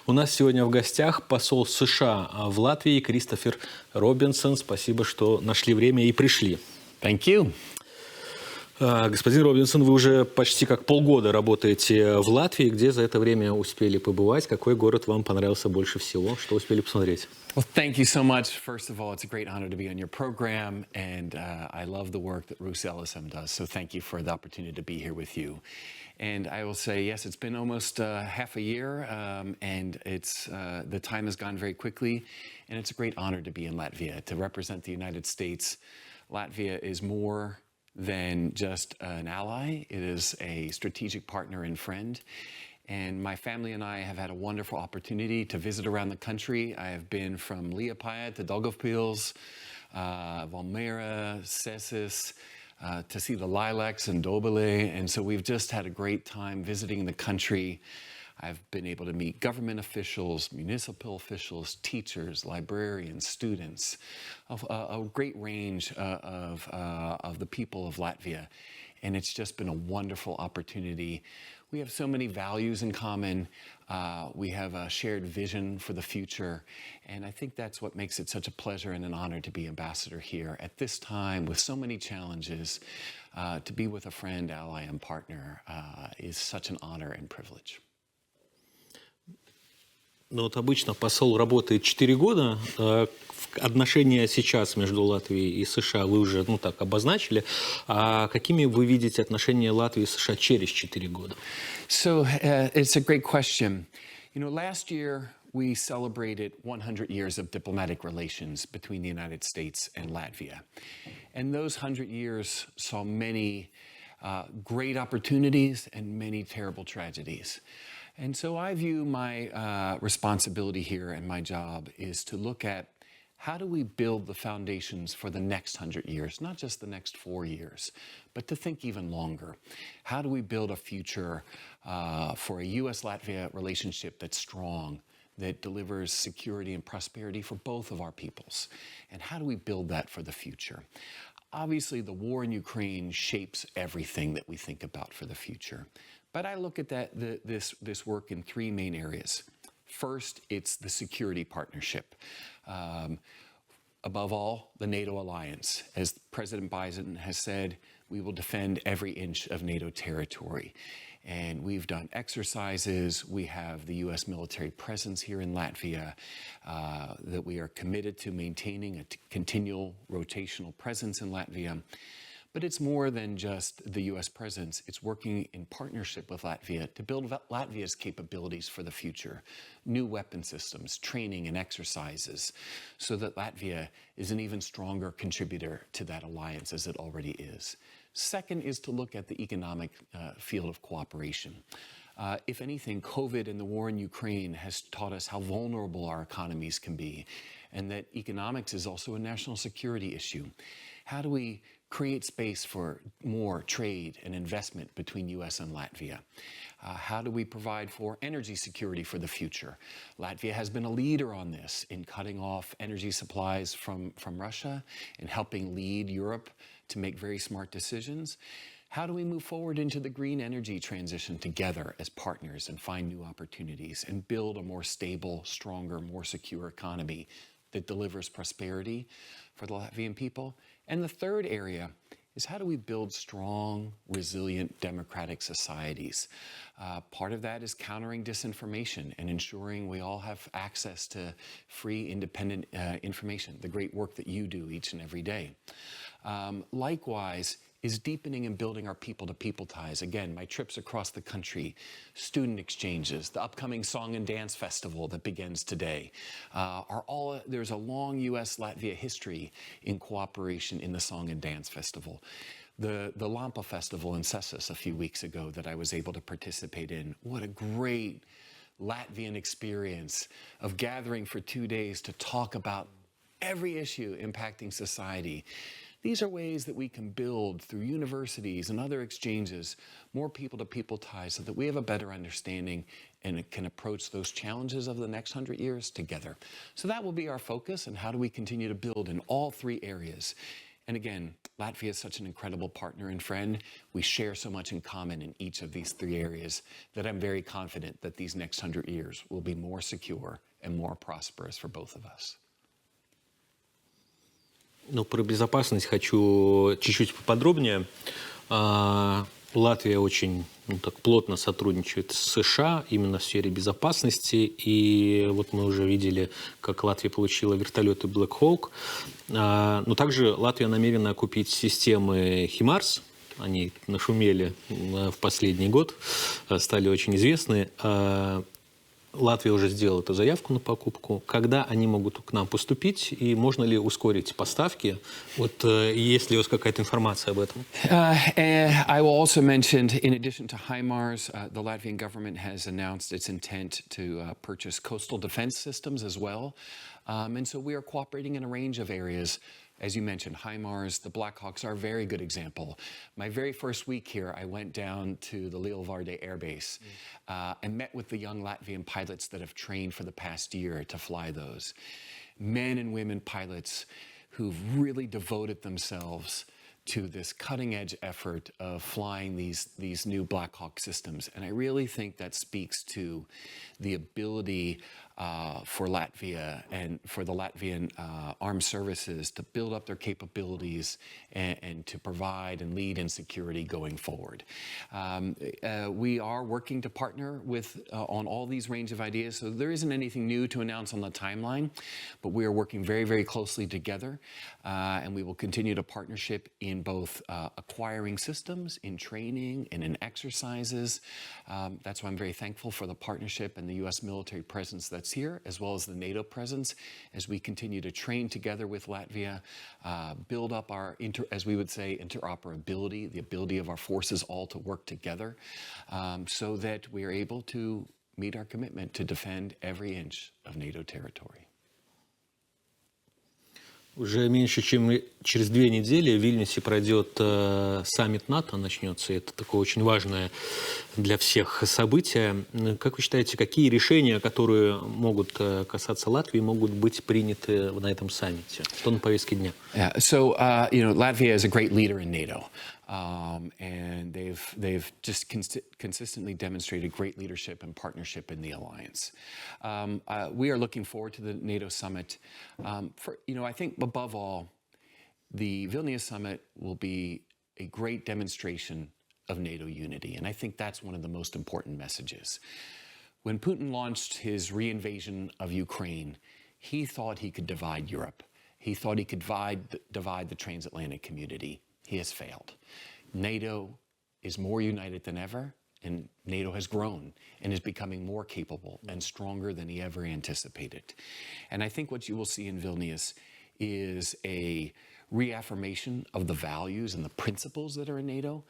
У нас сегодня в гостях посол США в Латвии Кристофер Робинсон. Спасибо, что нашли время и пришли. Thank you. Господин Робинсон, вы уже почти как полгода работаете в Латвии. Где за это время успели побывать? Какой город вам понравился больше всего? Что успели посмотреть? Well, thank you so much. First of all, it's a great honor to be on your program, and I love the work that Bruce Ellison does. So thank you for the opportunity to be here with you. And I will say, yes, it's been almost half a year, and it's the time has gone very quickly, and it's a great honor to be in Latvia, to represent the United States. Latvia is more than just an ally. It is a strategic partner and friend. And my family and I have had a wonderful opportunity to visit around the country. I have been from Liepāja to Daugavpils, Valmiera, Cesis, to see the lilacs in Dobele. And so we've just had a great time visiting the country. I've been able to meet government officials, municipal officials, teachers, librarians, students, a great range of the people of Latvia. And it's just been a wonderful opportunity. We have so many values in common. We have a shared vision for the future. And I think that's what makes it such a pleasure and an honor to be ambassador here at this time with so many challenges. To be with a friend, ally, and partner is such an honor and privilege. Ну вот обычно посол работает 4 года. Отношения сейчас между Латвией и США вы уже так обозначили. А какими вы видите отношения Латвии и США через 4 года? So it's a great question. You know, last year we celebrated 100 years of diplomatic relations between the United States and Latvia. And those 100 years saw many great opportunities and many terrible tragedies. And so I view my responsibility here and my job is to look at how do we build the foundations for the next 100 years, not just the next 4 years, but to think even longer. How do we build a future for a U.S.-Latvia relationship that's strong, that delivers security and prosperity for both of our peoples? And how do we build that for the future? Obviously, the war in Ukraine shapes everything that we think about for the future. But I look at this work in 3 main areas. First, it's the security partnership. Above all, the NATO alliance. As President Biden has said, we will defend every inch of NATO territory. And we've done exercises. We have the U.S. military presence here in Latvia that we are committed to maintaining a continual rotational presence in Latvia. But it's more than just the U.S. presence. It's working in partnership with Latvia to build Latvia's capabilities for the future, new weapon systems, training and exercises, so that Latvia is an even stronger contributor to that alliance as it already is. Second is to look at the economic field of cooperation. If anything, COVID and the war in Ukraine has taught us how vulnerable our economies can be, and that economics is also a national security issue. How do we create space for more trade and investment between U.S. and Latvia? How do we provide for energy security for the future? Latvia has been a leader on this in cutting off energy supplies from Russia and helping lead Europe to make very smart decisions. How do we move forward into the green energy transition together as partners and find new opportunities and build a more stable, stronger, more secure economy that delivers prosperity for the Latvian people? And the third area is how do we build strong, resilient, democratic societies? Part of that is countering disinformation and ensuring we all have access to free, independent information, the great work that you do each and every day. Likewise, is deepening and building our people-to-people ties. Again, my trips across the country, student exchanges, the upcoming Song and Dance Festival that begins today, there's a long U.S.-Latvia history in cooperation in the Song and Dance Festival. The Lampa Festival in Cesis a few weeks ago that I was able to participate in. What a great Latvian experience of gathering for 2 days to talk about every issue impacting society. These are ways that we can build through universities and other exchanges more people-to-people ties so that we have a better understanding and can approach those challenges of the next 100 years together. So that will be our focus, and how do we continue to build in all 3 areas? And again, Latvia is such an incredible partner and friend. We share so much in common in each of these three areas that I'm very confident that these next 100 years will be more secure and more prosperous for both of us. Ну, про безопасность хочу чуть-чуть поподробнее. Латвия очень так плотно сотрудничает с США именно в сфере безопасности. И вот мы уже видели, как Латвия получила вертолеты Black Hawk. Но также Латвия намерена купить системы HIMARS. Они нашумели в последний год, стали очень известны. Латвия уже сделала эту заявку на покупку. Когда они могут к нам поступить и можно ли ускорить поставки? Вот есть ли у вас какая-то информация об этом? And I will also mention, in addition to HIMARS, the Latvian government has announced its intent to purchase coastal defense systems as well. And so we are cooperating in a range of areas. As you mentioned, HIMARS, the Blackhawks are a very good example. My very first week here, I went down to the Leeuwarden Air Base and met with the young Latvian pilots that have trained for the past year to fly those. Men and women pilots who've really devoted themselves to this cutting-edge effort of flying these new Black Hawk systems. And I really think that speaks to the ability for Latvia and for the Latvian armed services to build up their capabilities and to provide and lead in security going forward. We are working to partner with on all these range of ideas, so there isn't anything new to announce on the timeline, but we are working very, very closely together, and we will continue to partnership in both acquiring systems, in training, and in exercises. That's why I'm very thankful for the partnership and the U.S. military presence that's here, as well as the NATO presence, as we continue to train together with Latvia, build up our, as we would say, interoperability, the ability of our forces all to work together, so that we are able to meet our commitment to defend every inch of NATO territory. Уже меньше, чем через 2 недели в Вильнюсе пройдет саммит НАТО, начнется. Это такое очень важное для всех событие. Как вы считаете, какие решения, которые могут касаться Латвии, могут быть приняты на этом саммите? Что на повестке дня? Yeah, so Latvia is a great leader in NATO. And they've just consistently demonstrated great leadership and partnership in the alliance. We are looking forward to the NATO summit. I think above all, the Vilnius summit will be a great demonstration of NATO unity, and I think that's one of the most important messages. When Putin launched his reinvasion of Ukraine, he thought he could divide Europe. He thought he could divide the transatlantic community. He has failed. NATO is more united than ever, and NATO has grown and is becoming more capable and stronger than he ever anticipated. And I think what you will see in Vilnius is a reaffirmation of the values and the principles that are in NATO,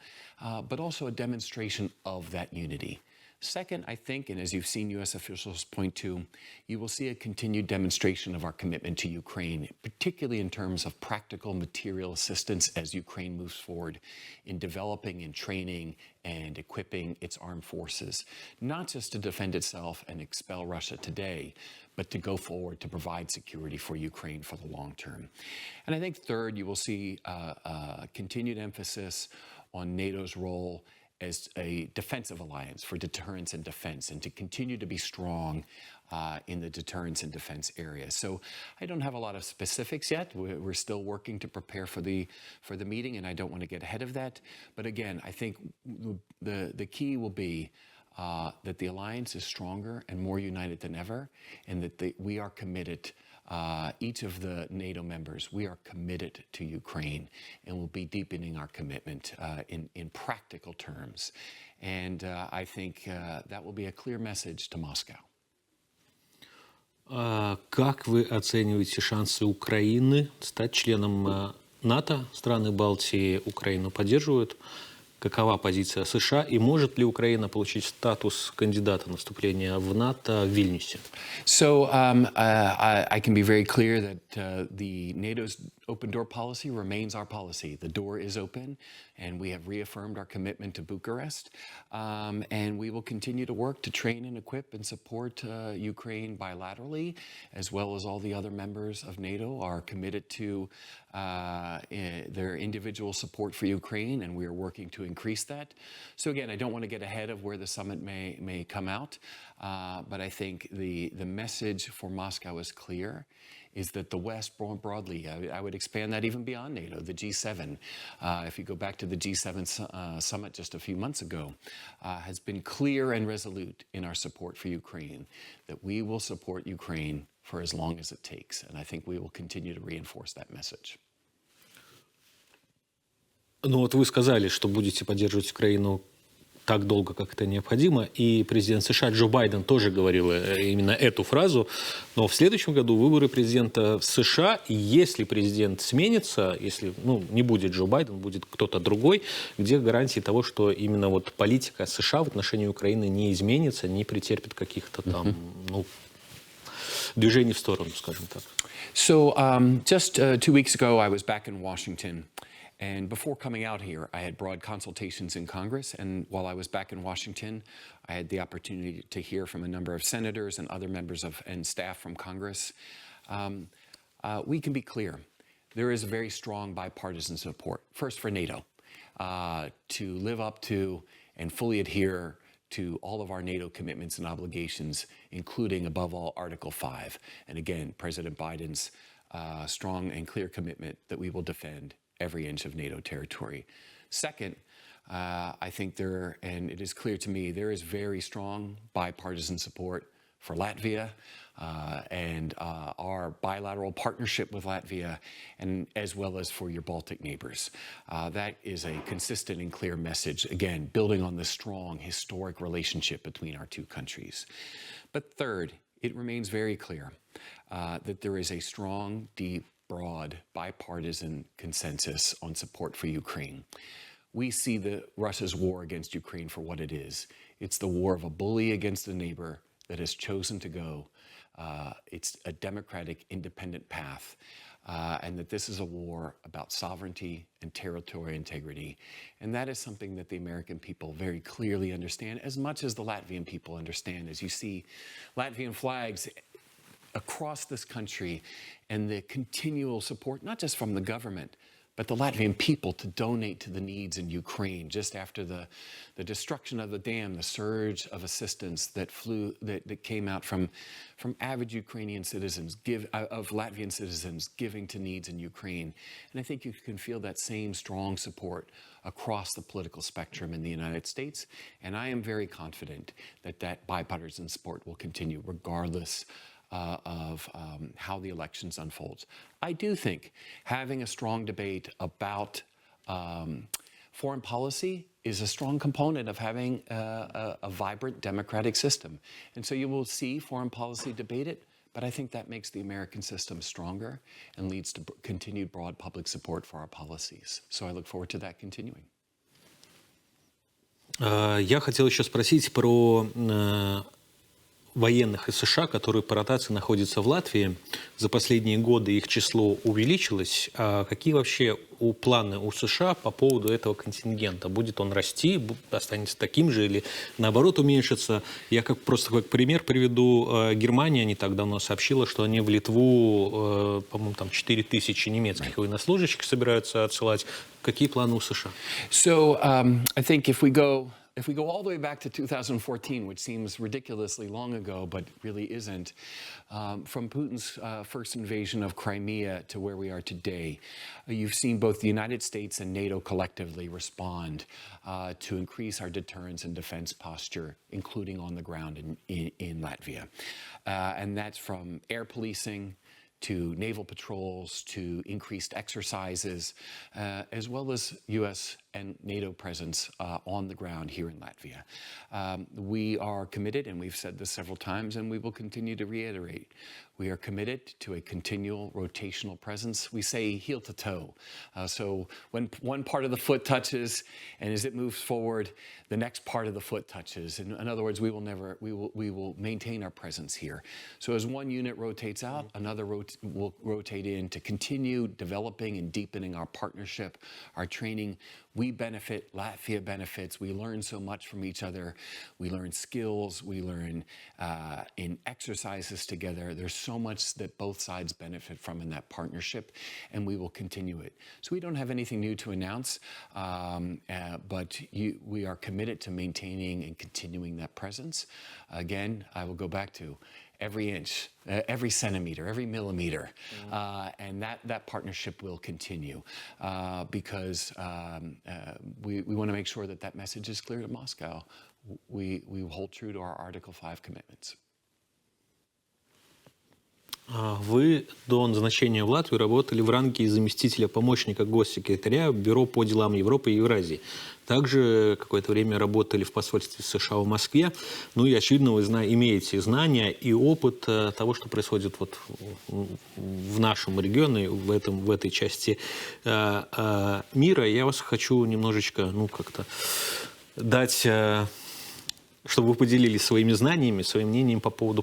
but also a demonstration of that unity. Second, I think, and as you've seen U.S. officials point to, you will see a continued demonstration of our commitment to Ukraine, particularly in terms of practical material assistance as Ukraine moves forward in developing and training and equipping its armed forces, not just to defend itself and expel Russia today, but to go forward to provide security for Ukraine for the long term. And I think third, you will see a continued emphasis on NATO's role as a defensive alliance for deterrence and defense, and to continue to be strong in the deterrence and defense area. So I don't have a lot of specifics yet. We're still working to prepare for the meeting, and I don't want to get ahead of that. But again, I think the key will be that the alliance is stronger and more united than ever, and that we are committed. Each of the NATO members, we are committed to Ukraine, and will be deepening our commitment in practical terms. And I think that will be a clear message to Moscow. Как вы оцениваете шансы Украины стать членом НАТО? Страны Балтии Украину поддерживают. Какова позиция США и может ли Украина получить статус кандидата на вступление в НАТО в Вильнюсе? So I can be very clear that the NATO's open door policy remains our policy. The door is open, and we have reaffirmed our commitment to Bucharest. And we will continue to work to train and equip and support Ukraine bilaterally, as well as all the other members of NATO are committed to their individual support for Ukraine, and we are working to increase that. So again, I don't want to get ahead of where the summit may come out, but I think the message for Moscow is clear, is that the West more broadly, I would expand that even beyond NATO, the G7. If you go back to the G7 summit just a few months ago, has been clear and resolute in our support for Ukraine, that we will support Ukraine for as long as it takes. And I think we will continue to reinforce that message. Ну вот вы сказали, что будете поддерживать Украину так долго, как это необходимо. И президент США Джо Байден тоже говорил именно эту фразу. Но в следующем году выборы президента в США. И если президент сменится, если не будет Джо Байден, будет кто-то другой, где гарантии того, что именно вот политика США в отношении Украины не изменится, не претерпит каких-то там движений в сторону, скажем так. So just 2 weeks ago, I was back in Washington. And before coming out here, I had broad consultations in Congress. And while I was back in Washington, I had the opportunity to hear from a number of senators and other members and staff from Congress. We can be clear. There is a very strong bipartisan support, first for NATO, to live up to and fully adhere to all of our NATO commitments and obligations, including, above all, Article 5. And again, President Biden's strong and clear commitment that we will defend every inch of NATO territory. Second, I think and it is clear to me, there is very strong bipartisan support for Latvia and our bilateral partnership with Latvia, and as well as for your Baltic neighbors. That is a consistent and clear message, again, building on the strong historic relationship between our two countries. But third, it remains very clear that there is a strong, deep, broad bipartisan consensus on support for Ukraine. We see Russia's war against Ukraine for what it is. It's the war of a bully against a neighbor that has chosen to go. It's a democratic, independent path, and that this is a war about sovereignty and territorial integrity. And that is something that the American people very clearly understand, as much as the Latvian people understand, as you see Latvian flags across this country and the continual support, not just from the government, but the Latvian people to donate to the needs in Ukraine. Just after the destruction of the dam, the surge of assistance that came out from average Ukrainian citizens, of Latvian citizens giving to needs in Ukraine. And I think you can feel that same strong support across the political spectrum in the United States. And I am very confident that bipartisan support will continue regardless of how the elections unfolds. I do think having a strong debate about foreign policy is a strong component of having a vibrant democratic system. And so you will see foreign policy debated, but I think that makes the American system stronger and leads to continued broad public support for our policies. So I look forward to that continuing. Я хотел еще спросить про военных из США, которые по ротации находятся в Латвии. За последние годы их число увеличилось. А какие вообще планы у США по поводу этого контингента? Будет он расти, останется таким же или наоборот уменьшится? Я просто как пример приведу. Германия не так давно сообщила, что они в Литву, по-моему, там 4000 немецких военнослужащих собираются отсылать. Какие планы у США? So, I think if we go all the way back to 2014, which seems ridiculously long ago, but really isn't, from Putin's first invasion of Crimea to where we are today, you've seen both the United States and NATO collectively respond to increase our deterrence and defense posture, including on the ground in Latvia. And that's from air policing to naval patrols, to increased exercises, as well as U.S. and NATO presence on the ground here in Latvia. We are committed, and we've said this several times, and we will continue to reiterate, we are committed to a continual rotational presence. We say heel to toe. So when one part of the foot touches, and as it moves forward, the next part of the foot touches. In other words, we will maintain our presence here. So as one unit rotates out, another will rotate in to continue developing and deepening our partnership, our training. We benefit, Latvia benefits. We learn so much from each other. We learn skills. We learn in exercises together. There's so much that both sides benefit from in that partnership, and we will continue it. So we don't have anything new to announce, but we are committed to maintaining and continuing that presence. Again, I will go back to every inch, every centimeter, every millimeter, and that partnership will continue because we want to make sure that message is clear to Moscow. We hold true to our Article 5 commitments. Вы до назначения в Латвию работали в ранге заместителя помощника госсекретаря Бюро по делам Европы и Евразии. Также какое-то время работали в посольстве США в Москве. Ну и, очевидно, вы имеете знания и опыт того, что происходит вот в нашем регионе, в этой части мира. Я вас хочу немножечко, как-то дать... чтобы вы поделились своими знаниями, своим мнением по поводу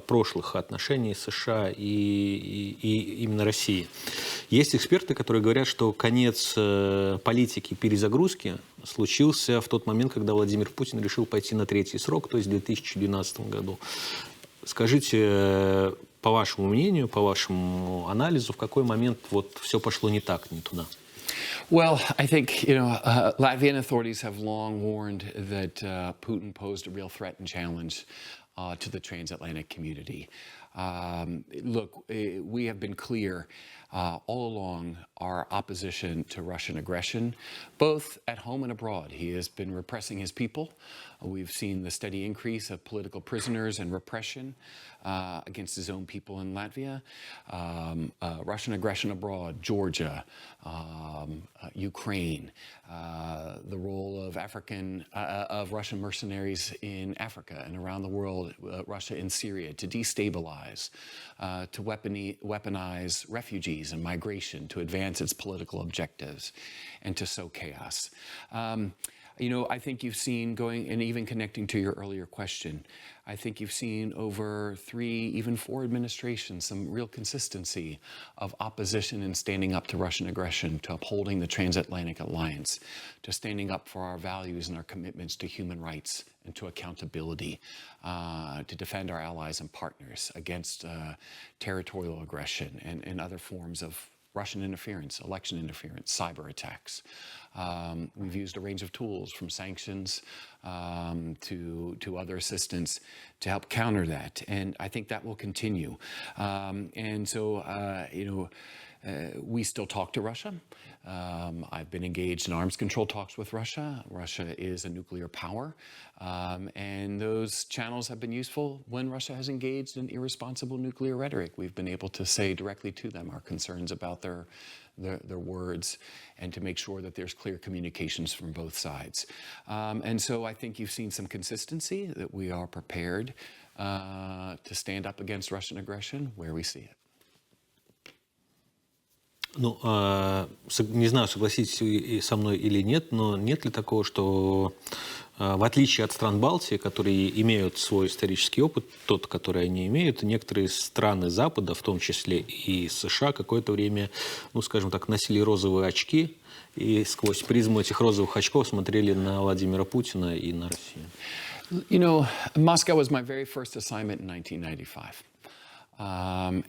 прошлых отношений США и именно России. Есть эксперты, которые говорят, что конец политики перезагрузки случился в тот момент, когда Владимир Путин решил пойти на третий срок, то есть в 2012 году. Скажите, по вашему мнению, по вашему анализу, в какой момент вот все пошло не так, не туда? Well, I think, Latvian authorities have long warned that Putin posed a real threat and challenge to the transatlantic community. Look, we have been clear all along our opposition to Russian aggression, both at home and abroad. He has been repressing his people. We've seen the steady increase of political prisoners and repression against his own people in Latvia. Russian aggression abroad, Georgia, Ukraine, the role of Russian mercenaries in Africa and around the world, Russia in Syria, to destabilize, to weaponize refugees and migration, to advance its political objectives, and to sow chaos. I think you've seen, and even connecting to your earlier question, I think you've seen over 3, even 4 administrations, some real consistency of opposition and standing up to Russian aggression, to upholding the transatlantic alliance, to standing up for our values and our commitments to human rights and to accountability, to defend our allies and partners against territorial aggression and other forms of Russian interference, election interference, cyber attacks. We've used a range of tools from sanctions to other assistance to help counter that. And I think that will continue. We still talk to Russia. I've been engaged in arms control talks with Russia. Russia is a nuclear power. And those channels have been useful when Russia has engaged in irresponsible nuclear rhetoric. We've been able to say directly to them our concerns about their words and to make sure that there's clear communications from both sides. And so I think you've seen some consistency, that we are prepared to stand up against Russian aggression where we see it. Не знаю, согласитесь вы со мной или нет, но нет ли такого, что в отличие от стран Балтии, которые имеют свой исторический опыт, тот, который они имеют, некоторые страны Запада, в том числе и США, какое-то время, скажем так, носили розовые очки и сквозь призму этих розовых очков смотрели на Владимира Путина и на Россию? Moscow was my very first assignment in 1995.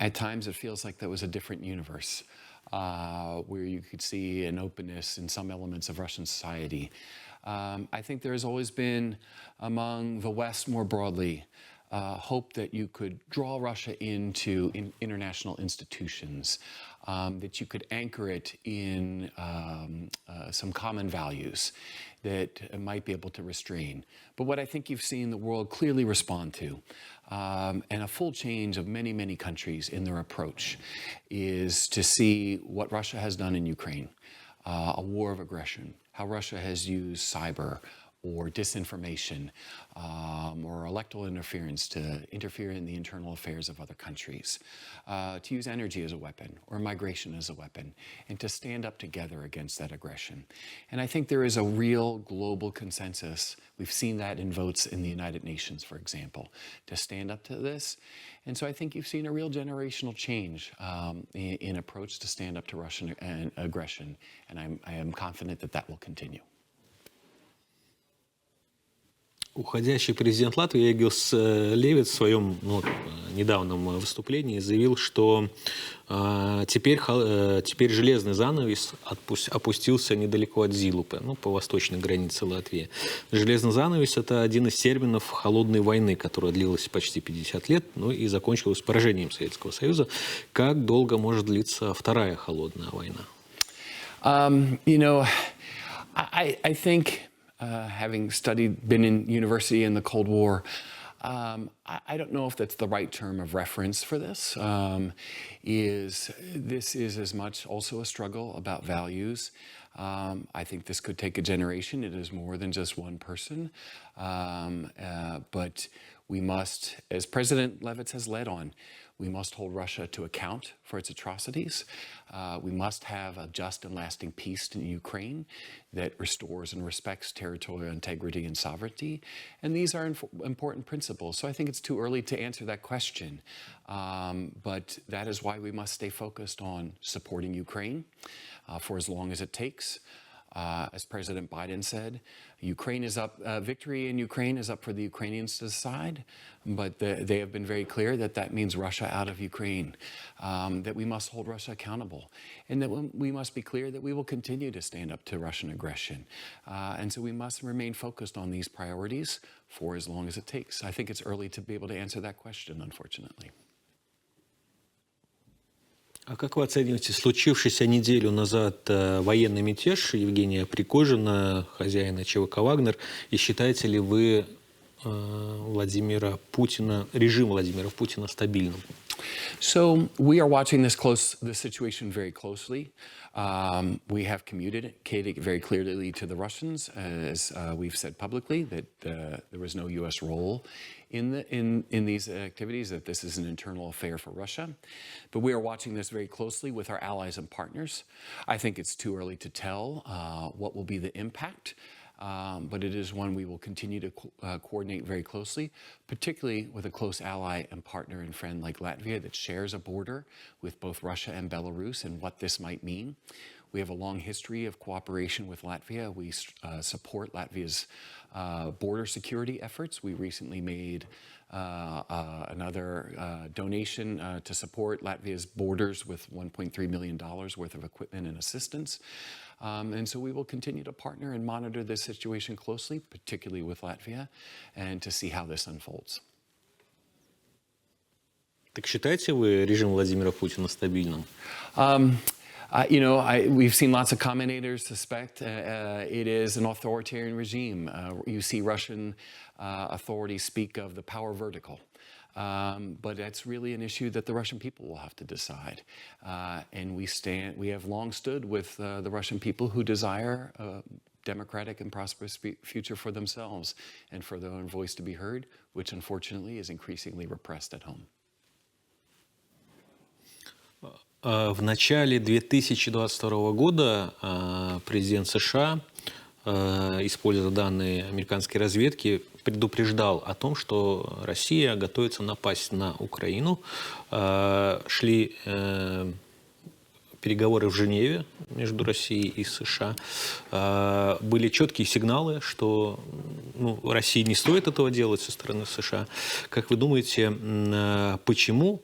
At times it feels like that was a different universe. Where you could see an openness in some elements of Russian society. I think there has always been, among the West more broadly, hope that you could draw Russia into international institutions, that you could anchor it in some common values that might be able to restrain. But what I think you've seen the world clearly respond to, and a full change of many, many countries in their approach, is to see what Russia has done in Ukraine, a war of aggression, how Russia has used cyber or disinformation or electoral interference to interfere in the internal affairs of other countries, to use energy as a weapon or migration as a weapon, and to stand up together against that aggression. And I think there is a real global consensus. We've seen that in votes in the United Nations, for example, to stand up to this. And so I think you've seen a real generational change in approach to stand up to Russian aggression. And I am confident that that will continue. Уходящий президент Латвии Эгилс Левитс в своем недавнем выступлении заявил, что теперь железный занавес опустился недалеко от Зилупы, по восточной границе Латвии. Железный занавес – это один из терминов холодной войны, которая длилась почти 50 лет, и закончилась поражением Советского Союза. Как долго может длиться вторая холодная война? I think having been in university in the Cold War, I don't know if that's the right term of reference for this. This is as much also a struggle about values. I think this could take a generation. It is more than just one person. But we must, as President Levitz has led on, we must hold Russia to account for its atrocities. We must have a just and lasting peace in Ukraine that restores and respects territorial integrity and sovereignty. And these are important principles. So I think it's too early to answer that question. But that is why we must stay focused on supporting Ukraine for as long as it takes. As President Biden said, Ukraine is up. Victory in Ukraine is up for the Ukrainians to decide, but they have been very clear that that means Russia out of Ukraine, that we must hold Russia accountable, and that we must be clear that we will continue to stand up to Russian aggression. And so we must remain focused on these priorities for as long as it takes. I think it's early to be able to answer that question, unfortunately. А как вы оцениваете случившийся неделю назад военный мятеж Евгения Пригожина, хозяина ЧВК «Вагнер», и считаете ли вы режим Владимира Путина стабильным? So we are watching this situation very closely. We have communicated very clearly to the Russians, as we've said publicly, that there was no U.S. role in these activities, that this is an internal affair for Russia. But we are watching this very closely with our allies and partners. I think it's too early to tell what will be the impact. But it is one we will continue to coordinate very closely, particularly with a close ally and partner and friend like Latvia that shares a border with both Russia and Belarus, and what this might mean. We have a long history of cooperation with Latvia. We support Latvia's border security efforts. We recently made another donation to support Latvia's borders with $1.3 million worth of equipment and assistance. And so we will continue to partner and monitor this situation closely, particularly with Latvia, and to see how this unfolds. Так считаете вы режим Владимира Путина стабильным? We've seen lots of commentators suspect it is an authoritarian regime. You see Russian authorities speak of the power vertical. But that's really an issue that the Russian people will have to decide. And we have long stood with the Russian people who desire a democratic and prosperous future for themselves and for their own voice to be heard, which unfortunately is increasingly repressed at home. В начале 2022 года президент США, используя данные американской разведки, предупреждал о том, что Россия готовится напасть на Украину. Шли переговоры в Женеве между Россией и США. Были четкие сигналы, что России не стоит этого делать со стороны США. Как вы думаете, почему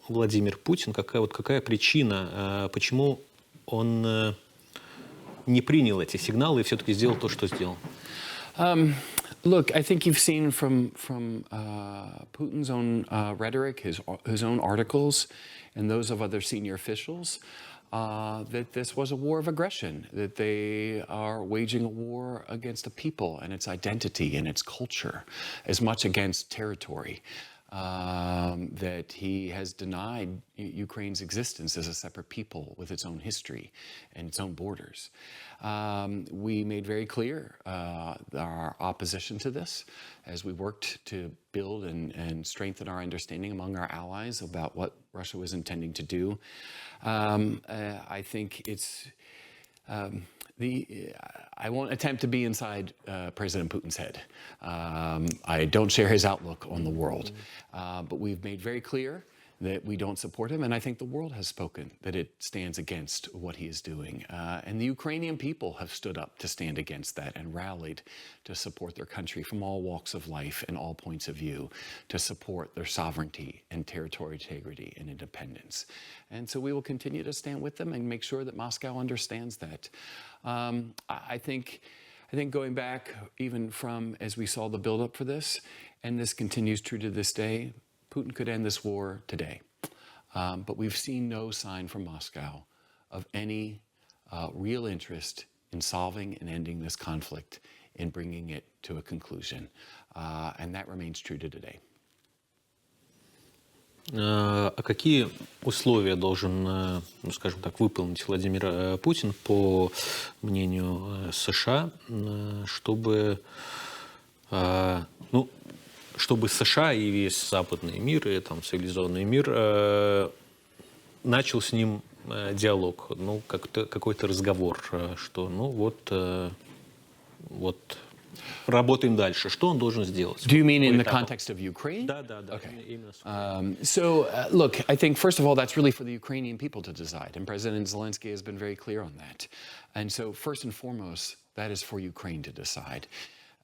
Владимир Путин, какая причина, почему он не принял эти сигналы и все-таки сделал то, что сделал? Look, I think you've seen from Putin's own rhetoric, his own articles, and those of other senior officials, that this was a war of aggression, that they are waging a war against a people and its identity and its culture, as much against territory. that he has denied Ukraine's existence as a separate people with its own history and its own borders. We made very clear our opposition to this as we worked to build and strengthen our understanding among our allies about what Russia was intending to do. I think it's I won't attempt to be inside President Putin's head. I don't share his outlook on the world, but we've made very clear that we don't support him, and I think the world has spoken that it stands against what he is doing. And the Ukrainian people have stood up to stand against that and rallied to support their country from all walks of life and all points of view, to support their sovereignty and territorial integrity and independence. And so we will continue to stand with them and make sure that Moscow understands that. I think going back even from as we saw the buildup for this, and this continues true to this day, Putin could end this war today. But we've seen no sign from Moscow of any real interest in solving and ending this conflict, in bringing it to a conclusion. And that remains true to today. А какие условия должен, ну, скажем так, выполнить Владимир Путин, по мнению США, чтобы, ну, чтобы США и весь западный мир, и там цивилизованный мир начал с ним диалог, ну, какой-то разговор, что, ну, вот работаем дальше. Что он должен сделать? Do you mean in the context of Ukraine? Да. Okay. Именно. Look, I think, first of all, that's really for the Ukrainian people to decide. And President Zelensky has been very clear on that. And so, first and foremost, that is for Ukraine to decide.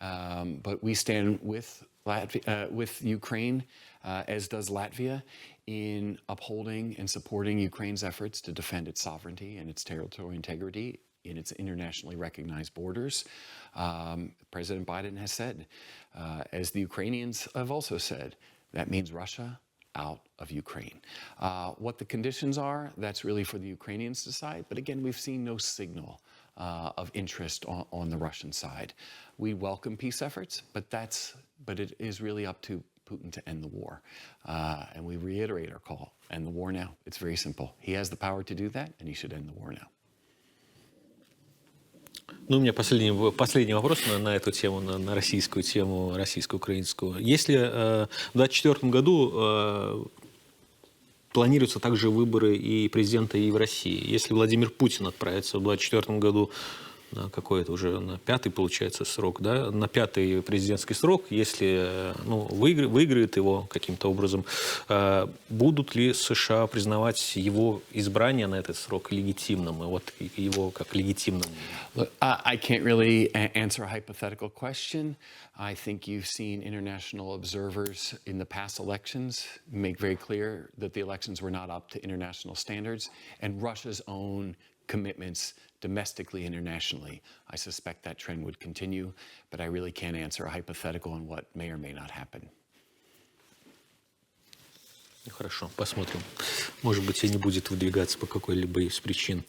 But we stand with Ukraine, as does Latvia, in upholding and supporting Ukraine's efforts to defend its sovereignty and its territorial integrity in its internationally recognized borders. President Biden has said, as the Ukrainians have also said, that means Russia out of Ukraine. What the conditions are, that's really for the Ukrainians to decide. But again, we've seen no signal of interest on the Russian side. We welcome peace efforts, but it is really up to Putin to end the war. And we reiterate our call, end the war now. It's very simple. He has the power to do that, and he should end the war now. Ну, у меня последний вопрос на эту тему, на российскую тему, российско-украинскую. Если в 2024 году планируются также выборы и президента, и в России, если Владимир Путин отправится в 2024 году на какой-то уже, на пятый, получается, срок, да, на пятый президентский срок, если, ну, выиграет его каким-то образом, будут ли США признавать его избрание на этот срок легитимным, и вот его как легитимным? Look, I can't really answer a hypothetical question. I think you've seen international observers in the past elections make very clear that the elections were not up to international standards, and Russia's own commitments domestically, internationally. I suspect that trend would continue, but I really can't answer a hypothetical on what may or may not happen. Хорошо, посмотрим. Может быть, и не будет выдвигаться по какой-либо из причин.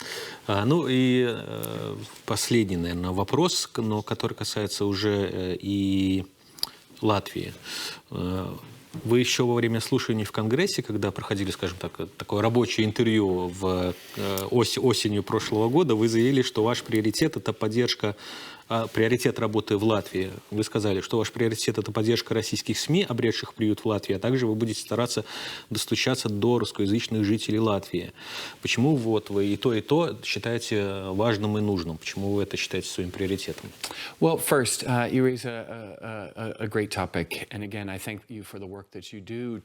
Ну и последний, наверное, вопрос, но который касается уже и Латвии. Вы еще во время слушаний в Конгрессе, когда проходили, скажем так, такое рабочее интервью осенью прошлого года, вы заявили, что ваш приоритет – это поддержка, приоритет работы в Латвии. Вы сказали, что ваш приоритет – это поддержка российских СМИ, обретших приют в Латвии, а также вы будете стараться достучаться до русскоязычных жителей Латвии. Почему вот вы и то считаете важным и нужным? Почему вы это считаете своим приоритетом? Well, first, you raise a great topic. And again, I thank you for the work that you do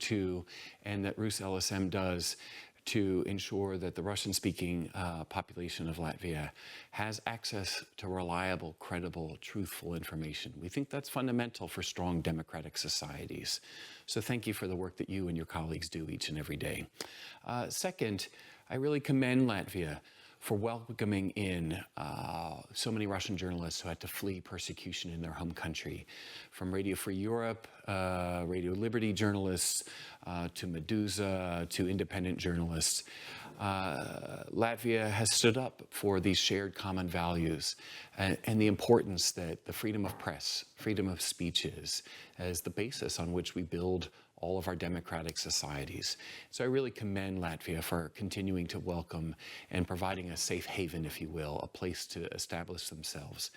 and that Rus LSM does to ensure that the Russian-speaking population of Latvia has access to reliable, credible, truthful information. We think that's fundamental for strong democratic societies. So thank you for the work that you and your colleagues do each and every day. Second, I really commend Latvia for welcoming in so many Russian journalists who had to flee persecution in their home country, from Radio Free Europe, Radio Liberty journalists, to Meduza, to independent journalists. Latvia has stood up for these shared common values and the importance that the freedom of press, freedom of speech is, as the basis on which we build all of our democratic societies. So I really commend Latvia for continuing to welcome and providing a safe haven, if you will, a place to establish themselves.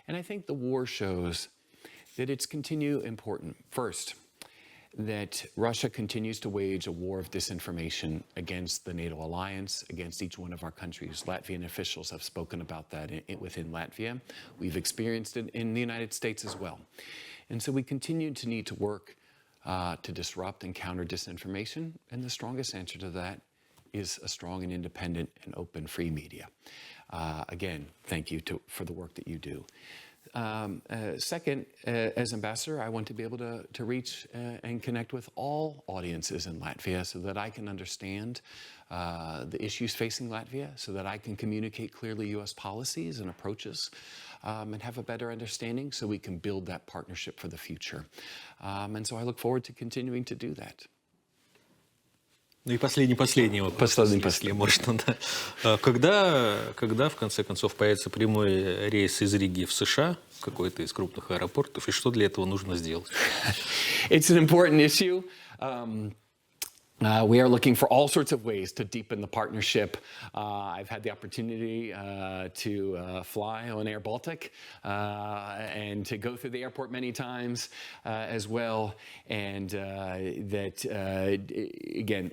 And I think the war shows that it's continue important. First, that Russia continues to wage a war of disinformation against the NATO alliance, against each one of our countries. Latvian officials have spoken about that within Latvia. We've experienced it in the United States as well. And so we continue to need to work to disrupt and counter disinformation. And the strongest answer to that is a strong and independent and open free media. Again, thank you for the work that you do. Second, as ambassador, I want to be able to reach and connect with all audiences in Latvia so that I can understand the issues facing Latvia, so that I can communicate clearly U.S. policies and approaches and have a better understanding so we can build that partnership for the future. And so I look forward to continuing to do that. Ну и последний вопрос, если можно. Да. Когда, в конце концов, появится прямой рейс из Риги в США, какой-то из крупных аэропортов, и что для этого нужно сделать? It's an important issue. We are looking for all sorts of ways to deepen the partnership. I've had the opportunity to fly on Air Baltic and to go through the airport many times as well. And again,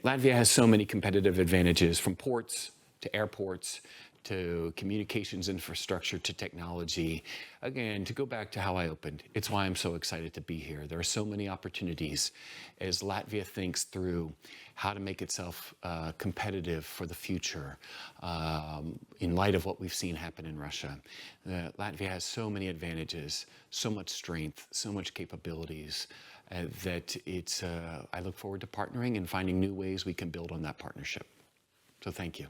Latvia has so many competitive advantages, from ports to airports to communications infrastructure to technology. Again, to go back to how I opened, it's why I'm so excited to be here. There are so many opportunities as Latvia thinks through how to make itself competitive for the future in light of what we've seen happen in Russia. Latvia has so many advantages, so much strength, so much capabilities that I look forward to partnering and finding new ways we can build on that partnership. So thank you.